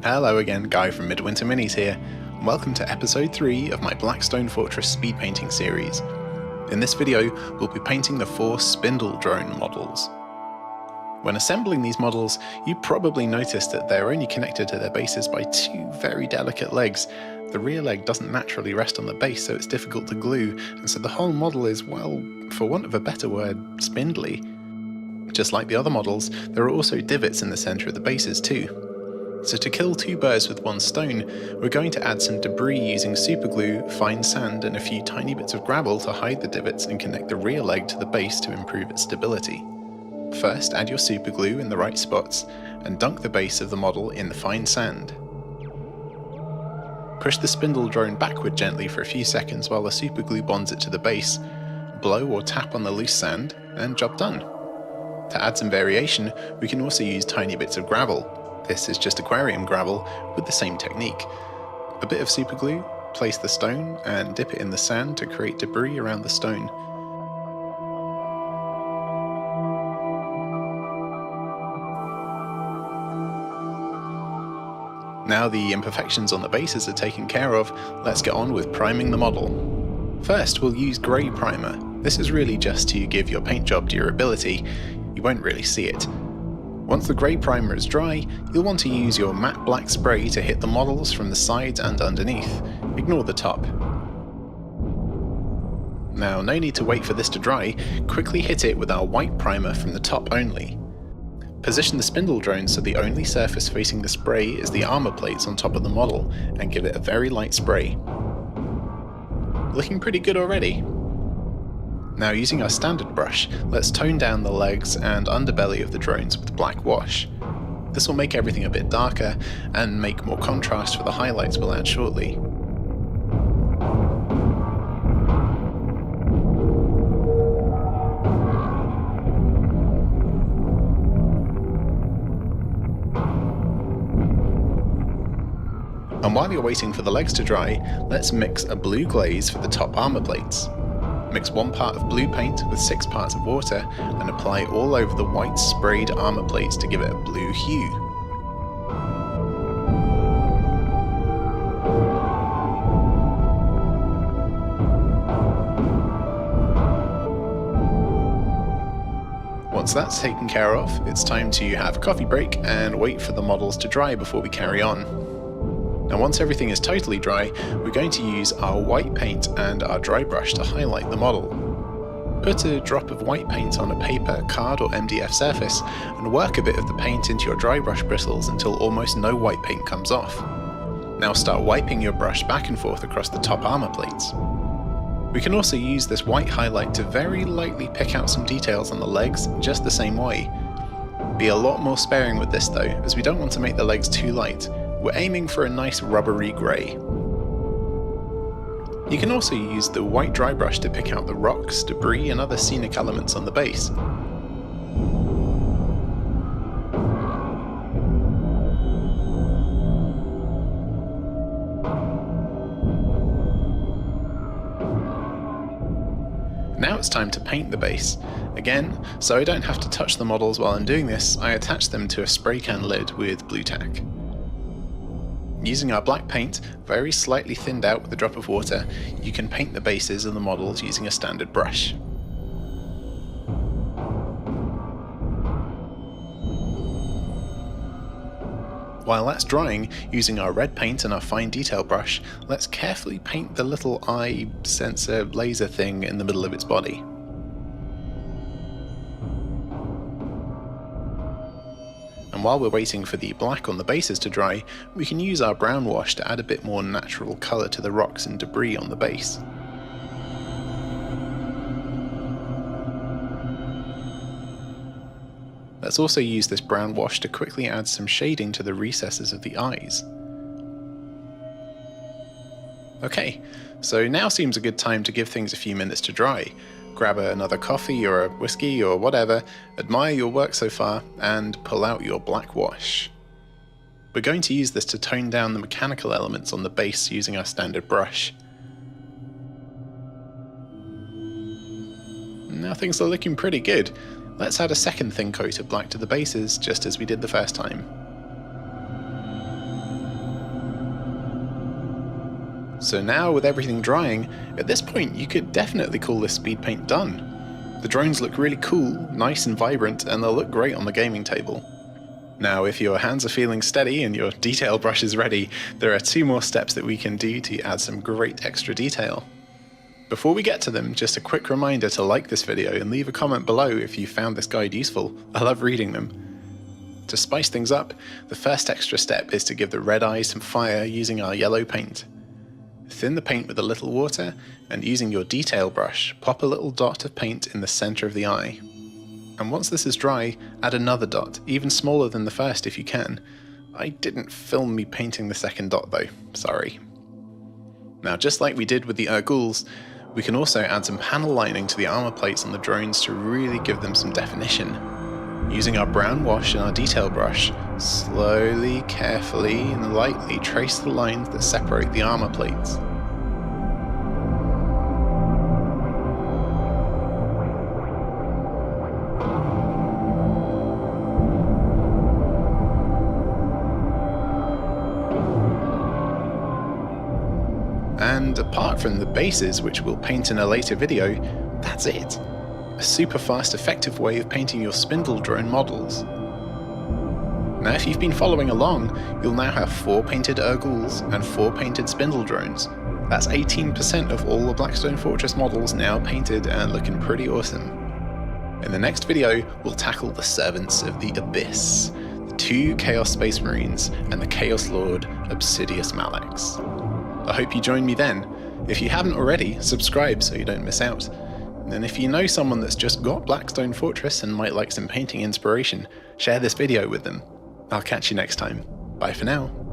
Hello again, Guy from Midwinter Minis here, and welcome to episode 3 of my Blackstone Fortress speed painting series. In this video, we'll be painting the 4 Spindle drone models. When assembling these models, you probably noticed that they're only connected to their bases by 2 very delicate legs. The rear leg doesn't naturally rest on the base, so it's difficult to glue, and so the whole model is, well, for want of a better word, spindly. Just like the other models, there are also divots in the centre of the bases too. So to kill 2 birds with 1 stone, we're going to add some debris using superglue, fine sand and a few tiny bits of gravel to hide the divots and connect the rear leg to the base to improve its stability. First, add your superglue in the right spots and dunk the base of the model in the fine sand. Push the spindle drone backward gently for a few seconds while the superglue bonds it to the base, blow or tap on the loose sand, and job done. To add some variation, we can also use tiny bits of gravel. This is just aquarium gravel with the same technique. A bit of superglue, place the stone and dip it in the sand to create debris around the stone. Now the imperfections on the bases are taken care of, let's get on with priming the model. First, we'll use grey primer. This is really just to give your paint job durability. You won't really see it. Once the grey primer is dry, you'll want to use your matte black spray to hit the models from the sides and underneath. Ignore the top. Now, no need to wait for this to dry, quickly hit it with our white primer from the top only. Position the spindle drone so the only surface facing the spray is the armour plates on top of the model, and give it a very light spray. Looking pretty good already. Now, using our standard brush, let's tone down the legs and underbelly of the drones with black wash. This will make everything a bit darker and make more contrast for the highlights we'll add shortly. And while you're waiting for the legs to dry, let's mix a blue glaze for the top armour plates. Mix 1 part of blue paint with 6 parts of water and apply all over the white sprayed armour plates to give it a blue hue. Once that's taken care of, it's time to have a coffee break and wait for the models to dry before we carry on. Now once everything is totally dry, we're going to use our white paint and our dry brush to highlight the model. Put a drop of white paint on a paper, card or MDF surface and work a bit of the paint into your dry brush bristles until almost no white paint comes off. Now start wiping your brush back and forth across the top armour plates. We can also use this white highlight to very lightly pick out some details on the legs just the same way. Be a lot more sparing with this though, as we don't want to make the legs too light. We're aiming for a nice rubbery grey. You can also use the white dry brush to pick out the rocks, debris and other scenic elements on the base. Now it's time to paint the base. Again, so I don't have to touch the models while I'm doing this, I attach them to a spray can lid with blue tack. Using our black paint, very slightly thinned out with a drop of water, you can paint the bases of the models using a standard brush. While that's drying, using our red paint and our fine detail brush, let's carefully paint the little eye sensor laser thing in the middle of its body. And while we're waiting for the black on the bases to dry, we can use our brown wash to add a bit more natural colour to the rocks and debris on the base. Let's also use this brown wash to quickly add some shading to the recesses of the eyes. Okay, so now seems a good time to give things a few minutes to dry. Grab another coffee or a whiskey or whatever, admire your work so far, and pull out your black wash. We're going to use this to tone down the mechanical elements on the base using our standard brush. Now things are looking pretty good. Let's add a second thin coat of black to the bases, just as we did the first time. So now with everything drying, at this point you could definitely call this speed paint done. The drones look really cool, nice and vibrant, and they'll look great on the gaming table. Now if your hands are feeling steady and your detail brush is ready, there are 2 more steps that we can do to add some great extra detail. Before we get to them, just a quick reminder to like this video and leave a comment below if you found this guide useful. I love reading them. To spice things up, the first extra step is to give the red eyes some fire using our yellow paint. Thin the paint with a little water, and using your detail brush, pop a little dot of paint in the center of the eye. And once this is dry, add another dot, even smaller than the first if you can. I didn't film me painting the second dot though, sorry. Now just like we did with the ghouls, we can also add some panel lining to the armor plates on the drones to really give them some definition. Using our brown wash and our detail brush, slowly, carefully and lightly trace the lines that separate the armor plates. And apart from the bases, which we'll paint in a later video, that's it. A super fast, effective way of painting your Spindle drone models. Now if you've been following along, you'll now have 4 painted ghouls and 4 painted Spindle drones. That's 18% of all the Blackstone Fortress models now painted and looking pretty awesome. In the next video, we'll tackle the Servants of the Abyss, the 2 Chaos Space Marines, and the Chaos Lord Obsidious Malax. I hope you join me then. If you haven't already, subscribe so you don't miss out. And if you know someone that's just got Blackstone Fortress and might like some painting inspiration, share this video with them. I'll catch you next time. Bye for now.